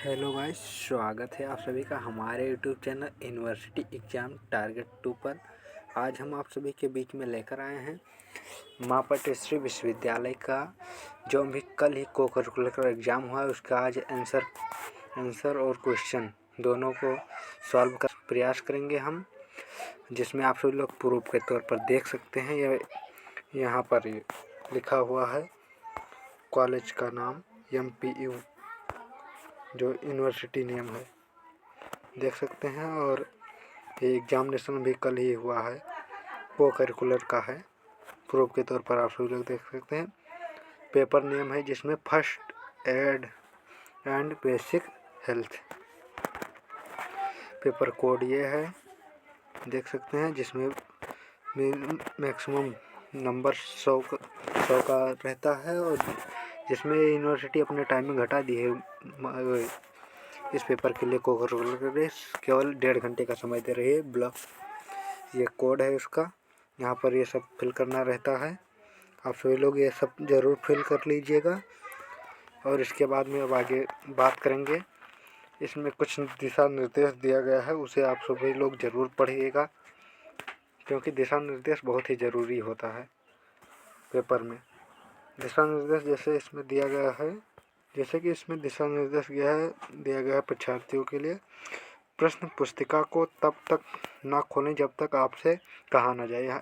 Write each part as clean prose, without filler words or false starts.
Hello guys, स्वागत है आप सभी का हमारे YouTube channel university exam target 2 पर। आज हम आप सभी के बीच में लेकर आए हैं माँ पटेश्वरी विश्वविद्यालय का जो अभी कल ही को करिकुलर एग्ज़ाम हुआ है उसका आज आंसर और क्वेश्चन दोनों को सॉल्व कर प्रयास करेंगे हम, जिसमें आप सभी लोग प्रूफ के तौर पर देख सकते हैं। यहाँ पर लिखा हुआ है कॉलेज का नाम MPU जो यूनिवर्सिटी नेम है, देख सकते हैं। और ये एग्जामिनेशन भी कल ही हुआ है, को करिकुलर का है। प्रूफ के तौर पर आप सभी लोग देख सकते हैं। पेपर नेम है जिसमें first aid and basic health. Paper code ये है, देख सकते हैं, जिसमें मैक्सिमम नंबर 100 का रहता है और जिसमें यूनिवर्सिटी अपने टाइमिंग घटा दी है। इस पेपर के लिए कोकरिकुलर केवल 1.5 घंटे का समय दे रही है। ब्लॉक ये कोड है उसका, यहाँ पर ये सब फिल करना रहता है। आप सभी लोग ये सब ज़रूर फिल कर लीजिएगा। और इसके बाद में अब आगे बात करेंगे। इसमें कुछ दिशा निर्देश दिया गया है, उसे आप सभी लोग ज़रूर पढ़िएगा, क्योंकि दिशा निर्देश बहुत ही ज़रूरी होता है पेपर में। दिशा निर्देश जैसे इसमें दिया गया है, जैसे कि इसमें दिशा निर्देश दिया गया है परीक्षार्थियों के लिए। प्रश्न पुस्तिका को तब तक ना खोलें जब तक आपसे कहा न जाए।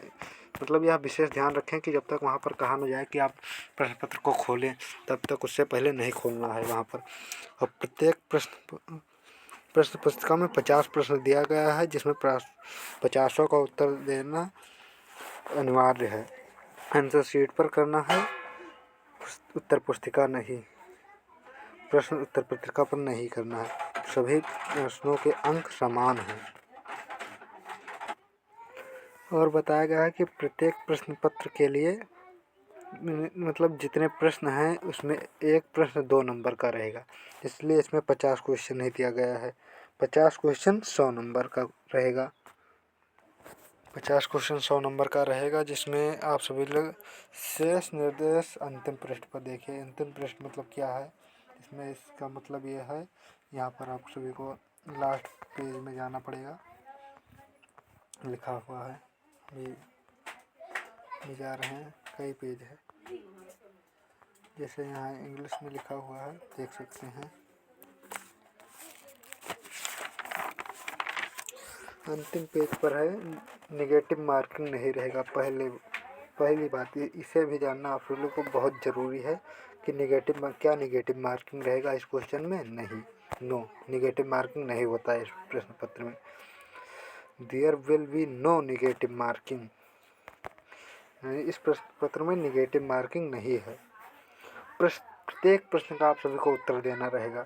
मतलब यह विशेष ध्यान रखें कि जब तक वहाँ पर कहा न जाए कि आप प्रश्न पत्र को खोलें, तब तक उससे पहले नहीं खोलना है वहाँ पर। और प्रत्येक प्रश्न पुस्तिका में 50 प्रश्न दिया गया है, जिसमें 50 का उत्तर देना अनिवार्य है। आंसर शीट पर करना है, उत्तर पुस्तिका नहीं। प्रश्न उत्तर पत्रिका पर नहीं करना है। सभी प्रश्नों के अंक समान हैं। और बताया गया है कि प्रत्येक प्रश्न पत्र के लिए मतलब जितने प्रश्न हैं उसमें एक प्रश्न 2 नंबर का रहेगा, इसलिए इसमें 50 क्वेश्चन नहीं दिया गया है। 50 क्वेश्चन 100 नंबर का रहेगा। 50 क्वेश्चन 100 नंबर का रहेगा, जिसमें आप सभी लोग शेष निर्देश अंतिम पृष्ठ पर देखिए। अंतिम पृष्ठ मतलब क्या है, इसमें इसका मतलब ये है, यहाँ पर आप सभी को लास्ट पेज में जाना पड़ेगा, लिखा हुआ है। ये जा रहे हैं, कई पेज है, जैसे यहाँ इंग्लिश में लिखा हुआ है, देख सकते हैं। अंतिम पेज पर है नेगेटिव मार्किंग नहीं रहेगा। पहली बात इसे भी जानना आप लोगों को बहुत ज़रूरी है कि नेगेटिव मार्किंग रहेगा इस क्वेश्चन में। नहीं, नो नेगेटिव मार्किंग नहीं होता है इस प्रश्न पत्र में। There will be no negative marking, इस प्रश्न पत्र में नेगेटिव मार्किंग नहीं है। प्रत्येक प्रश्न का आप सभी को उत्तर देना रहेगा,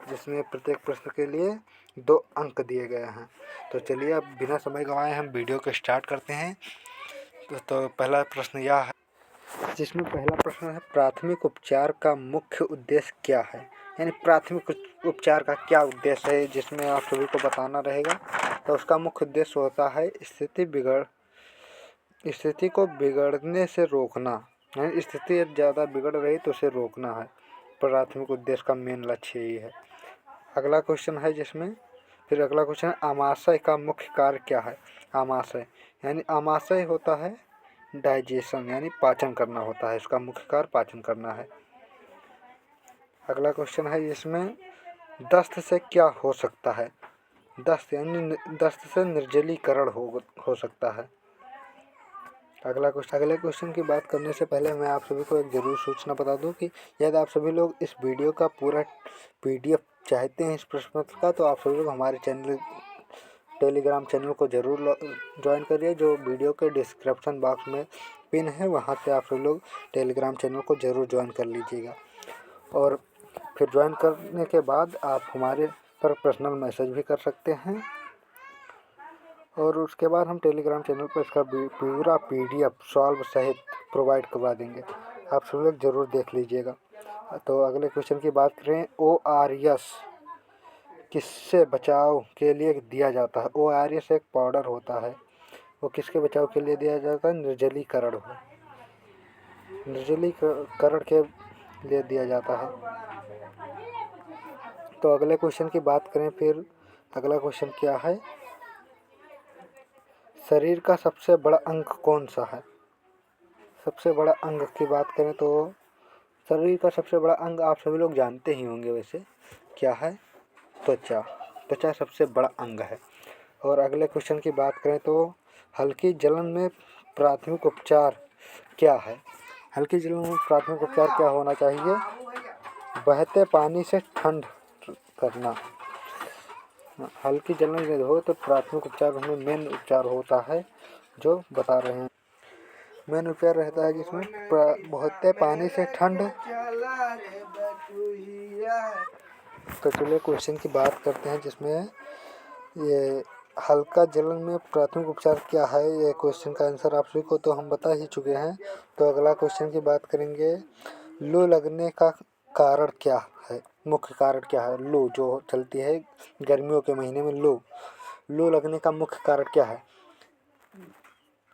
जिसमें प्रत्येक प्रश्न के लिए 2 अंक दिए गए हैं। तो चलिए अब बिना समय गंवाए हम वीडियो को स्टार्ट करते हैं। तो पहला प्रश्न यह है, जिसमें पहला प्रश्न है प्राथमिक उपचार का मुख्य उद्देश्य क्या है। यानी प्राथमिक उपचार का क्या उद्देश्य है, जिसमें आप सभी को बताना रहेगा। तो उसका मुख्य उद्देश्य होता है स्थिति को बिगड़ने से रोकना। यानी स्थिति ज़्यादा बिगड़ रही तो उसे रोकना है। प्राथमिक उद्देश्य का मेन लक्ष्य यही है। अगला क्वेश्चन है जिसमें फिर अगला क्वेश्चन, आमाशय का मुख्य कार्य क्या है। आमाशय होता है डाइजेशन, यानी पाचन करना होता है। इसका मुख्य कार्य पाचन करना है। अगला क्वेश्चन है जिसमें दस्त से क्या हो सकता है। दस्त से निर्जलीकरण हो सकता है। अगले क्वेश्चन की बात करने से पहले मैं आप सभी को एक ज़रूर सूचना बता दूं कि यदि आप सभी लोग इस वीडियो का पूरा PDF चाहते हैं इस प्रश्न पत्र का, तो आप सभी लोग हमारे टेलीग्राम चैनल को ज़रूर ज्वाइन करिए, जो वीडियो के डिस्क्रिप्शन बॉक्स में पिन है। वहां से आप सभी लोग टेलीग्राम चैनल को ज़रूर ज्वाइन कर लीजिएगा। और फिर ज्वाइन करने के बाद आप हमारे पर पर्सनल मैसेज भी कर सकते हैं, और उसके बाद हम टेलीग्राम चैनल पर इसका पूरा PDF सॉल्व सहित प्रोवाइड करवा देंगे। आप सब लोग ज़रूर देख लीजिएगा। तो अगले क्वेश्चन की बात करें, ORS किससे बचाव के लिए दिया जाता है। ORS एक पाउडर होता है, वो किसके बचाव के लिए दिया जाता है, निर्जलीकरण के लिए दिया जाता है। तो अगले क्वेश्चन की बात करें फिर अगला क्वेश्चन क्या है, शरीर का सबसे बड़ा अंग कौन सा है। सबसे बड़ा अंग की बात करें तो शरीर का सबसे बड़ा अंग आप सभी लोग जानते ही होंगे वैसे, क्या है, त्वचा। त्वचा सबसे बड़ा अंग है। और अगले क्वेश्चन की बात करें तो हल्की जलन में प्राथमिक उपचार क्या है। हल्की जलन में प्राथमिक उपचार क्या होना चाहिए, बहते पानी से ठंड करना। हल्की जलन यदि हो तो प्राथमिक उपचार में मेन उपचार होता है जो बता रहे हैं। मेन उपचार रहता है जिसमें बहते पानी से ठंड। तो चलिए क्वेश्चन की बात करते हैं जिसमें ये हल्का जलन में प्राथमिक उपचार क्या है। ये क्वेश्चन का आंसर आप सभी को तो हम बता ही चुके हैं। तो अगला क्वेश्चन की बात करेंगे, लू लगने का कारण क्या है, मुख्य कारण क्या है। लू जो चलती है गर्मियों के महीने में, लू लगने का मुख्य कारण क्या है।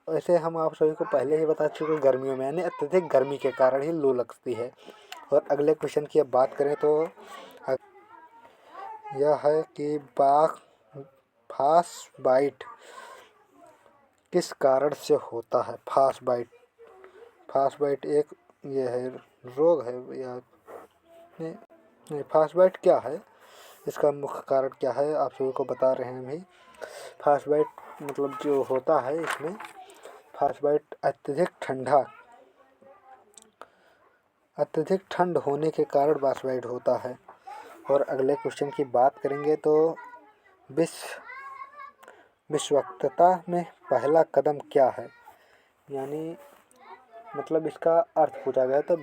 वैसे हम आप सभी को पहले ही बता चुके, गर्मियों में यानी अत्यधिक गर्मी के कारण ही लू लगती है। और अगले क्वेश्चन की अब बात करें तो यह है कि फास बाइट किस कारण से होता है। फास बाइट एक ये है रोग है या नहीं, फास बाइट क्या है, इसका मुख्य कारण क्या है आप सभी को बता रहे हैं भाई। फास बाइट मतलब जो होता है इसमें, फास बाइट अत्यधिक ठंड होने के कारण फास बाइट होता है। और अगले क्वेश्चन की बात करेंगे तो विषवक्तता में पहला कदम क्या है, यानी मतलब इसका अर्थ पूछा गया तो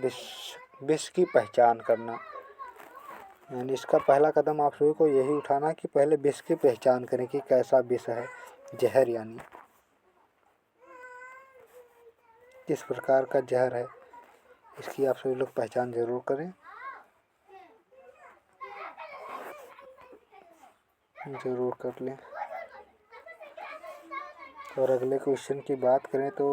विष की पहचान करना। यानी इसका पहला कदम आप सभी को यही उठाना कि पहले विष की पहचान करें कि कैसा विष है, जहर यानी किस प्रकार का जहर है, इसकी आप सभी लोग पहचान जरूर करें, जरूर कर लें। और अगले क्वेश्चन की बात करें तो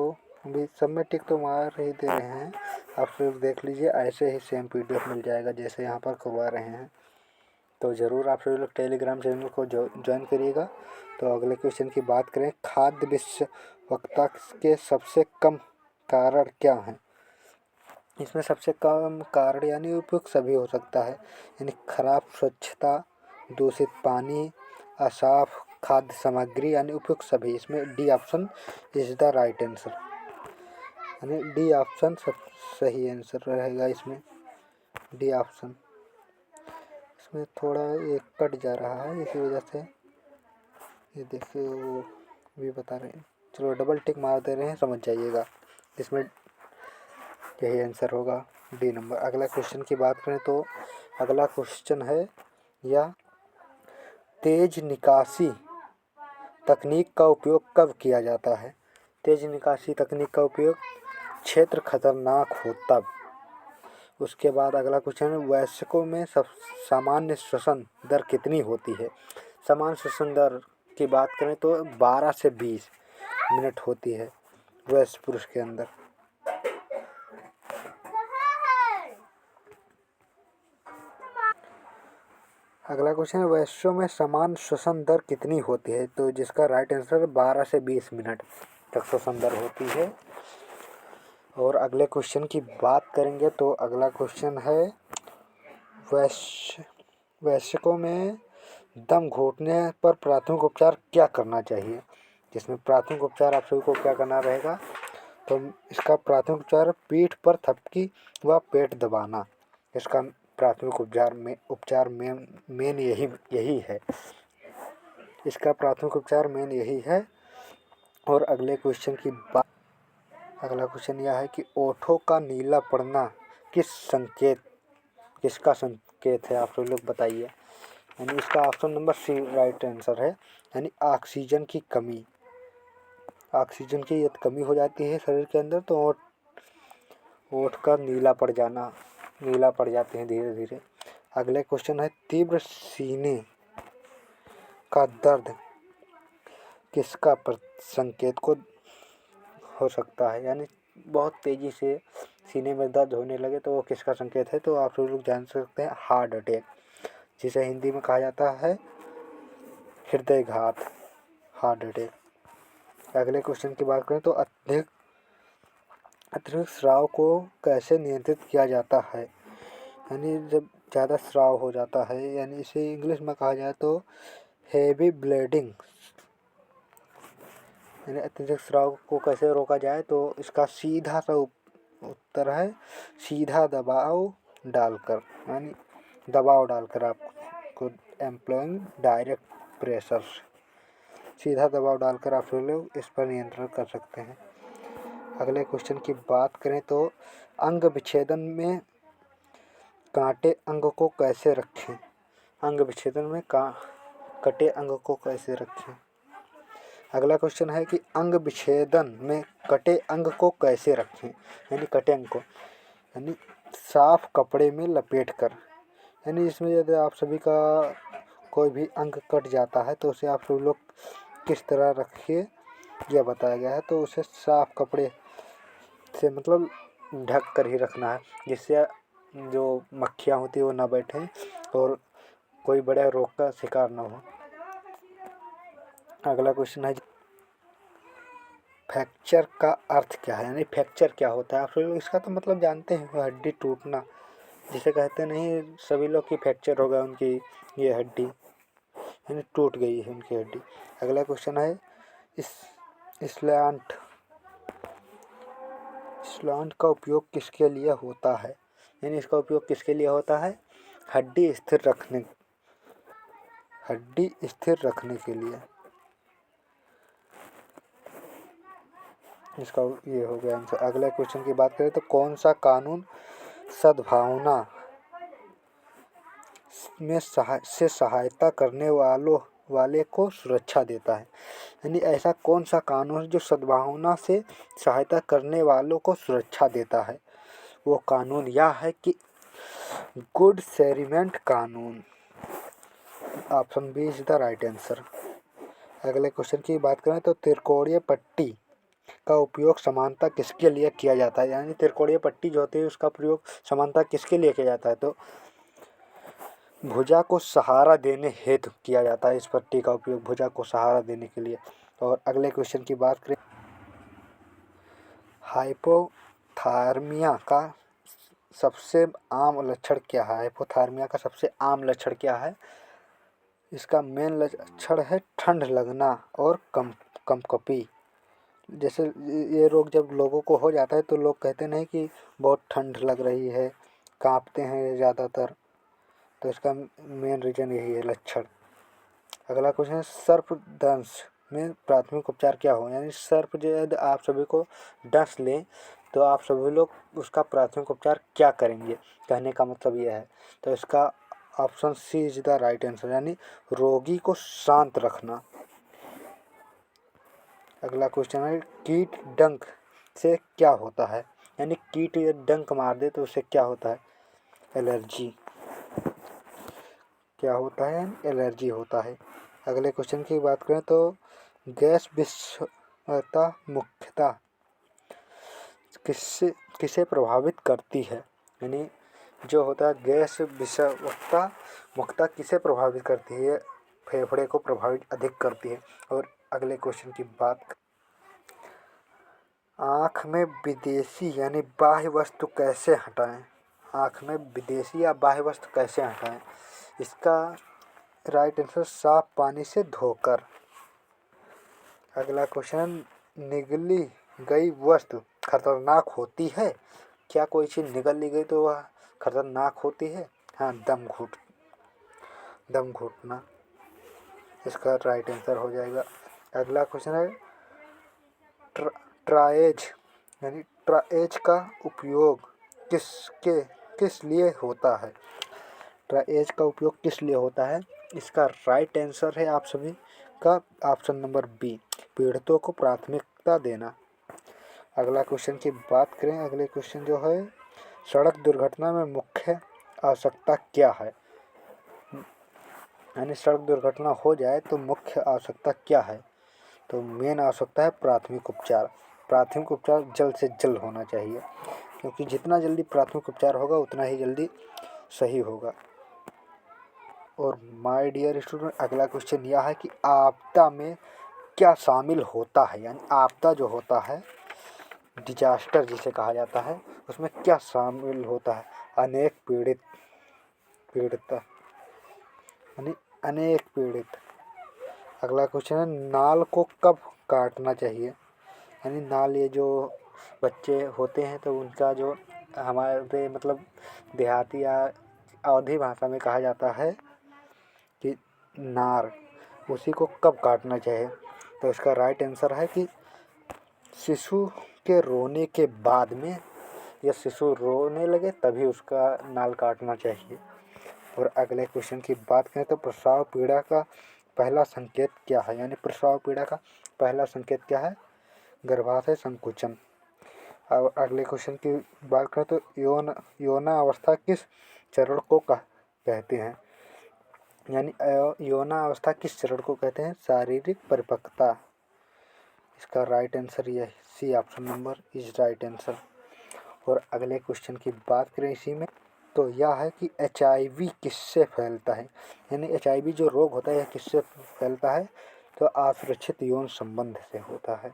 अभी सब में टिक तो मार ही दे रहे हैं, आप सिर्फ देख लीजिए, ऐसे ही सेम पीडीएफ मिल जाएगा जैसे यहाँ पर करवा रहे हैं। तो ज़रूर आप सभी लोग टेलीग्राम चैनल को ज्वाइन करिएगा। तो अगले क्वेश्चन की बात करें, खाद्य विषवक्तता के सबसे कम कारण क्या हैं। इसमें सबसे कम कारण यानी उपयुक्त सभी हो सकता है, यानी खराब स्वच्छता, दूषित पानी, असाफ खाद्य सामग्री यानी उपयुक्त सभी। इसमें D option is the right answer, यानी डी ऑप्शन सब सही आंसर रहेगा। इसमें डी ऑप्शन, इसमें थोड़ा ये कट जा रहा है इसी वजह से, ये देखिए वो भी बता रहे हैं। चलो डबल टिक मार दे रहे हैं, समझ जाइएगा, इसमें यही आंसर होगा डी नंबर। अगला क्वेश्चन की बात करें तो अगला क्वेश्चन है, या तेज निकासी तकनीक का उपयोग कब किया जाता है। तेज निकासी तकनीक का उपयोग क्षेत्र खतरनाक हो तब। उसके बाद अगला क्वेश्चन है, वयस्कों में सब सामान्य श्वसन दर कितनी होती है। सामान्य श्वसन दर की बात करें तो 12 से 20 मिनट होती है वयस्क पुरुष के अंदर। अगला क्वेश्चन है, वयस्कों में समान श्वसन दर कितनी होती है, तो जिसका राइट आंसर 12 से 20 मिनट तक श्वसन दर होती है। और अगले क्वेश्चन की बात करेंगे तो अगला क्वेश्चन है, वयस्कों में दम घुटने पर प्राथमिक उपचार क्या करना चाहिए। जिसमें प्राथमिक उपचार आप सभी को क्या करना रहेगा, तो इसका प्राथमिक उपचार पीठ पर थपकी व पेट दबाना। इसका प्राथमिक उपचार मेन यही है, इसका प्राथमिक उपचार मेन यही है। और अगले क्वेश्चन की बात, अगला क्वेश्चन यह है कि ओठों का नीला पड़ना किसका संकेत है, आप सब लोग बताइए। यानी इसका option number c right answer है, यानी ऑक्सीजन की कमी। ऑक्सीजन की यदि कमी हो जाती है शरीर के अंदर तो ओठ का नीला पड़ जाते हैं धीरे धीरे। अगले क्वेश्चन है, तीव्र सीने का दर्द किसका संकेत को हो सकता है। यानी बहुत तेज़ी से सीने में दर्द होने लगे तो वो किसका संकेत है, तो आप लोग जान सकते हैं हार्ट अटैक। जिसे हिंदी में कहा जाता है हृदयघात, हार्ट अटैक। अगले क्वेश्चन की बात करें तो अतिरिक्त स्राव को कैसे नियंत्रित किया जाता है। यानी जब ज़्यादा स्राव हो जाता है, यानी इसे इंग्लिश में कहा जाए तो हेवी ब्लीडिंग। यानी अतिरिक्त स्राव को कैसे रोका जाए तो इसका सीधा सा उत्तर है सीधा दबाव डालकर, यानी दबाव डालकर आपको एम्प्लॉइंग डायरेक्ट प्रेशर, सीधा दबाव डालकर आप लोग इस पर नियंत्रण कर सकते हैं। अगले क्वेश्चन की बात करें तो अंग विच्छेदन में कांटे अंग को कैसे रखें। अंग विच्छेदन में कटे अंग को कैसे रखें। अगला क्वेश्चन है कि अंग विच्छेदन में कटे अंग को कैसे रखें, यानी कटे अंग को यानी साफ कपड़े में लपेट कर। यानी इसमें यदि आप सभी का कोई भी अंग कट जाता है तो उसे आप सब लोग किस तरह रखिए यह बताया गया है। तो उसे साफ कपड़े से मतलब ढक कर ही रखना है, जिससे जो मक्खियाँ होती है वो ना बैठें और कोई बड़े रोग का शिकार ना हो। अगला क्वेश्चन है फ्रैक्चर का अर्थ क्या है, यानी फ्रैक्चर क्या होता है। आप सभी लोग इसका तो मतलब जानते हैं, हड्डी टूटना जिसे कहते नहीं, सभी लोग की फ्रैक्चर हो गया, उनकी ये हड्डी यानी टूट गई है उनकी हड्डी। अगला क्वेश्चन है स्लैंट का उपयोग किसके लिए होता है, यानी इसका उपयोग किसके लिए होता है। हड्डी स्थिर रखने के लिए। इसका ये हो गया आंसर। अगले क्वेश्चन की बात करें तो कौन सा कानून सद्भावना में सहायता करने वाले को सुरक्षा देता है। यानी ऐसा कौन सा कानून है जो सद्भावना से सहायता करने वालों को सुरक्षा देता है। वो कानून यह है कि गुड सेरिमेंट कानून। Option b is the right answer. अगले क्वेश्चन की बात करें तो त्रिकोणीय पट्टी का उपयोग समानता किसके लिए किया जाता है। यानी त्रिकोणीय पट्टी जो होती है उसका प्रयोग समानता किसके लिए किया जाता है। तो भुजा को सहारा देने हेतु किया जाता है। इस पट्टी का उपयोग भुजा को सहारा देने के लिए। और अगले क्वेश्चन की बात करें हाइपोथार्मिया का सबसे आम लक्षण क्या है। हाइपोथार्मिया का सबसे आम लक्षण क्या है। इसका मेन लक्षण है ठंड लगना और कंपकपी। जैसे ये रोग जब लोगों को हो जाता है तो लोग कहते नहीं कि बहुत ठंड लग रही है, कांपते हैं ज़्यादातर, तो इसका मेन रीज़न यही है लक्षण। अगला क्वेश्चन है सर्पदंश में प्राथमिक उपचार क्या हो। यानी सर्प जो यदि आप सभी को डस लें तो आप सभी लोग उसका प्राथमिक उपचार क्या करेंगे, कहने का मतलब यह है। तो इसका option c is the right answer, यानी रोगी को शांत रखना। अगला क्वेश्चन है कीट डंक से क्या होता है। यानी कीट डंक मार दे तो उससे क्या होता है। एलर्जी। क्या होता है, एलर्जी होता है। अगले क्वेश्चन की बात करें तो गैस विषमता मुख्यतः किसे प्रभावित करती है। यानी जो होता है गैस विषमता मुख्यतः किसे प्रभावित करती है। फेफड़े को प्रभावित अधिक करती है। और अगले क्वेश्चन की बात आँख में विदेशी यानी बाह्य वस्तु कैसे हटाएं। आँख में विदेशी या बाह्य वस्तु कैसे हटाएं। इसका राइट आंसर साफ पानी से धोकर। अगला क्वेश्चन निगली गई वस्तु खतरनाक होती है। क्या कोई चीज़ निगल ली गई तो वह खतरनाक होती है। हाँ, दम घुटना इसका राइट आंसर हो जाएगा। अगला क्वेश्चन है ट्राएज यानी ट्राएज का उपयोग किस लिए होता है। ट्राएज का उपयोग किस लिए होता है। इसका राइट आंसर है आप सभी का ऑप्शन नंबर बी, पीड़ितों को प्राथमिकता देना। अगला क्वेश्चन की बात करें, अगले क्वेश्चन जो है सड़क दुर्घटना में मुख्य आवश्यकता क्या है। यानी सड़क दुर्घटना हो जाए तो मुख्य आवश्यकता क्या है। तो मेन आवश्यकता है प्राथमिक उपचार। प्राथमिक उपचार जल्द से जल्द होना चाहिए, क्योंकि जितना जल्दी प्राथमिक उपचार होगा उतना ही जल्दी सही होगा। और माय डियर स्टूडेंट अगला क्वेश्चन यह है कि आपदा में क्या शामिल होता है, यानी आपदा जो होता है डिजास्टर जिसे कहा जाता है उसमें क्या शामिल होता है। अनेक पीड़ित यानी अनेक पीड़ित। अगला क्वेश्चन है नाल को कब काटना चाहिए, यानी नाल ये जो बच्चे होते हैं तो उनका जो हमारे मतलब देहाती या अवधी भाषा में कहा जाता है कि नार, उसी को कब काटना चाहिए। तो इसका राइट आंसर है कि शिशु के रोने के बाद में, या शिशु रोने लगे तभी उसका नाल काटना चाहिए। और अगले क्वेश्चन की बात करें तो प्रसव पीड़ा का पहला संकेत क्या है, यानी प्रसव पीड़ा का पहला संकेत क्या है, गर्भाशय संकुचन। और अगले क्वेश्चन की बात करें तो यौना अवस्था किस चरण को कहते हैं, यानी यौना अवस्था किस चरण को कहते हैं, शारीरिक परिपक्वता। इसका राइट आंसर ये c option number is right answer. और अगले क्वेश्चन की बात करें इसी में तो यह है कि HIV किससे फैलता है, यानी HIV जो रोग होता है यह किससे फैलता है, तो असुरक्षित यौन संबंध से होता है।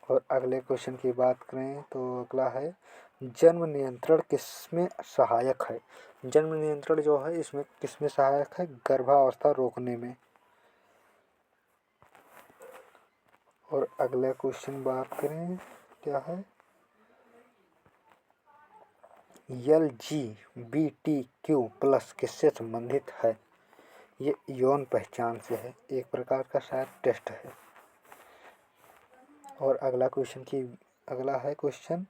और अगले क्वेश्चन की बात करें तो अगला है जन्म नियंत्रण किसमें सहायक है। जन्म नियंत्रण जो है इसमें किसमें सहायक है, गर्भावस्था रोकने में। और अगला क्वेश्चन बात करें क्या है, LGBTQ+ किससे संबंधित है, ये यौन पहचान से है, एक प्रकार का शायद टेस्ट है। और अगला है क्वेश्चन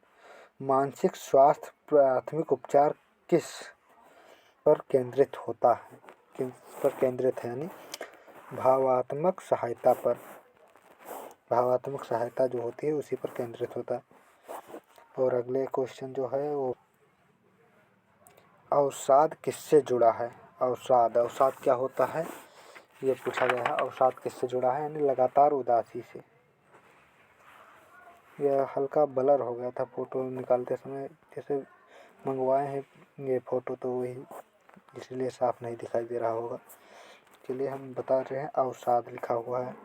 मानसिक स्वास्थ्य प्राथमिक उपचार किस पर केंद्रित होता है, किस पर केंद्रित है, यानी भावात्मक सहायता पर, भावात्मक सहायता जो होती है उसी पर केंद्रित होता है। और अगले क्वेश्चन जो है वो अवसाद किससे जुड़ा है, अवसाद क्या होता है ये पूछा गया है। अवसाद किससे जुड़ा है, यानी लगातार उदासी से। यह हल्का ब्लर हो गया था फ़ोटो निकालते समय, जैसे मंगवाए हैं ये फ़ोटो तो वही इसलिए साफ नहीं दिखाई दे रहा होगा। चलिए हम बता रहे हैं अवसाद लिखा हुआ है,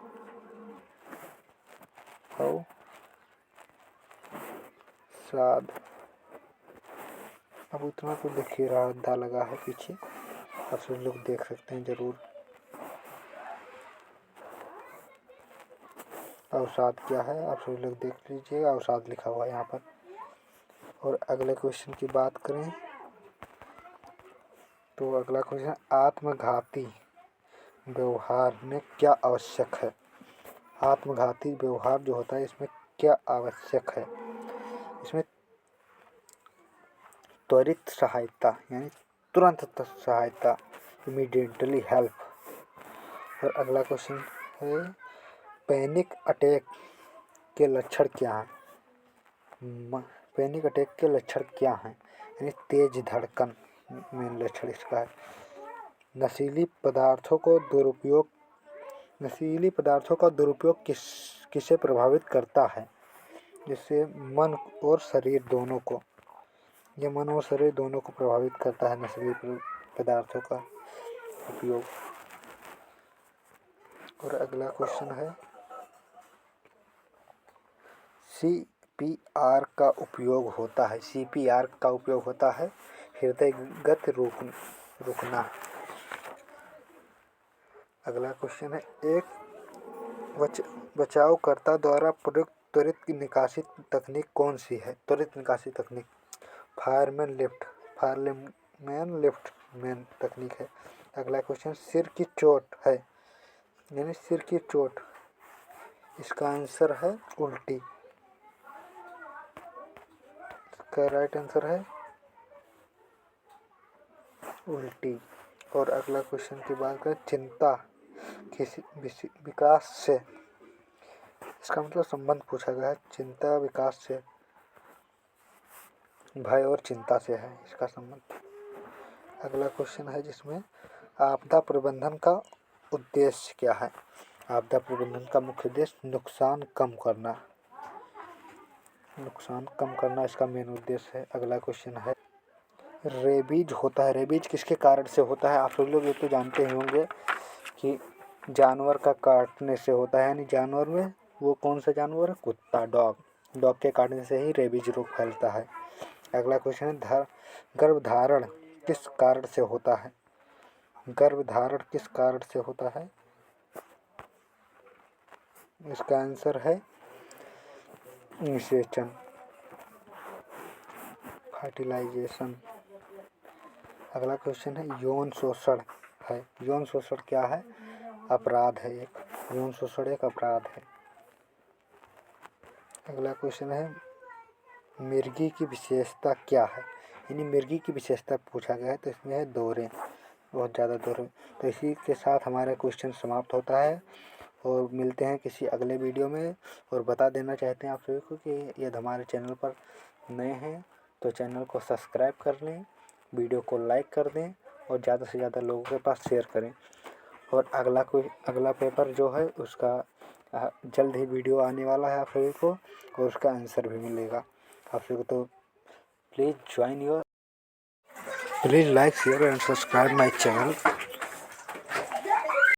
अवसाद। अब उतना तो दिख ही रहा, दा लगा है पीछे, आप सब लोग देख सकते हैं ज़रूर। अवसाद क्या है आप सब लोग देख लीजिएगा, अवसाद लिखा हुआ है यहाँ पर। और अगले क्वेश्चन की बात करें तो अगला क्वेश्चन आत्मघाती व्यवहार में क्या आवश्यक है। आत्मघाती व्यवहार जो होता है इसमें क्या आवश्यक है, इसमें त्वरित सहायता, यानी तुरंत सहायता, इमीडिएटली हेल्प। और अगला क्वेश्चन है पैनिक अटैक के लक्षण क्या हैं, पैनिक अटैक के लक्षण क्या हैं, यानी तेज धड़कन मेन लक्षण इसका है। नशीली पदार्थों का दुरुपयोग किसे प्रभावित करता है, जिससे मन और शरीर दोनों को, ये मन और शरीर दोनों को प्रभावित करता है नशीली पदार्थों का उपयोग। और अगला क्वेश्चन है CPR का उपयोग होता है, CPR का उपयोग होता है हृदय गति रुकना। अगला क्वेश्चन है एक बचावकर्ता द्वारा प्रयुक्त त्वरित निकासी तकनीक कौन सी है, त्वरित निकासी तकनीक फायरमैन लिफ्ट मैन तकनीक है। अगला क्वेश्चन सिर की चोट है, यानी सिर की चोट, इसका आंसर है उल्टी, इसका राइट आंसर है उल्टी। और अगला क्वेश्चन की बात करें चिंता किसी विकास से, इसका मतलब संबंध पूछा गया है, चिंता विकास से, भय और चिंता से है इसका संबंध। अगला क्वेश्चन है जिसमें आपदा प्रबंधन का उद्देश्य क्या है। आपदा प्रबंधन का मुख्य उद्देश्य नुकसान कम करना इसका मेन उद्देश्य है। अगला क्वेश्चन है रेबीज होता है। रेबीज किसके कारण से होता है? आप लोग ये तो जानते ही होंगे कि जानवर का काटने से होता है। यानी जानवर में वो कौन सा जानवर है? कुत्ता, डॉग। डॉग के काटने से ही रेबीज रोग फैलता है। अगला क्वेश्चन है गर्भधारण किस कारण से होता है? गर्भधारण किस कारण से होता है? इसका आंसर है निषेचन, फर्टिलाइजेशन। अगला क्वेश्चन है यौन शोषण है। यौन शोषण क्या है? अपराध है एक। यौन शोषण एक अपराध है। अगला क्वेश्चन है मिर्गी की विशेषता क्या है? यानी मिर्गी की विशेषता पूछा गया है। तो इसमें है दौरे, बहुत ज़्यादा दौरे। तो इसी के साथ हमारा क्वेश्चन समाप्त होता है और मिलते हैं किसी अगले वीडियो में। और बता देना चाहते हैं आप सभी को कि यदि हमारे चैनल पर नए हैं तो चैनल को सब्सक्राइब कर लें, वीडियो को लाइक कर दें और ज़्यादा से ज़्यादा लोगों के पास शेयर करें। और अगला पेपर जो है उसका जल्द ही वीडियो आने वाला है आप सभी को, और उसका आंसर भी मिलेगा आप सभी को। तो please like share and subscribe my channel.